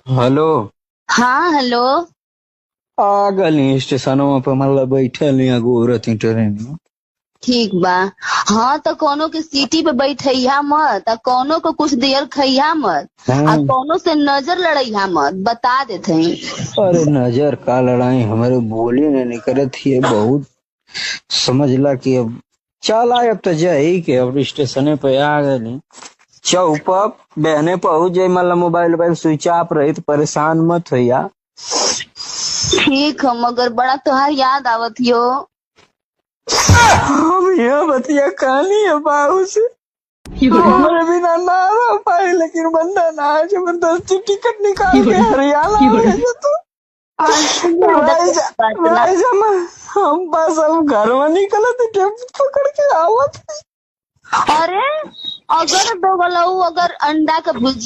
Hello. हाँ hello. आ गली स्टेशनवा पे मतलब बैठल नहीं गोरत ट्रेन में। ठीक बा। हाँ तो कोनो के सीटी पे बैठैया मत, आ कोनो को कुछ देर खैया मत, आ हाँ। कोनो से नजर लड़ैया मत, बता देते हैं। अरे नजर का लड़ाई हमारे बोली नहीं करत थी बहुत। समझ ला कि अब चल आए अब तो जाई के अब स्टेशन पे आ गए। चौप बहने पहुंच जाये मतलब मोबाइल वोबाइल स्विच ऑफ रही तो परेशान मत होइया। ठीक है, मगर बड़ा तुहार याद आवत यो। हम यहाँ बतिया कहानी है बाबू से। हमारे बिना ना रह पाए लेकिन बंदा ना है, जबरदस्ती टिकट निकाल के हरियाणा भेजे तो अच्छा, याद राइजा बतला। राइजा में हम बस अब घर में निकले थे टेम्पो पकड़ के आवत। अरे अगर दो गलऊ अगर अंडा का भुजिया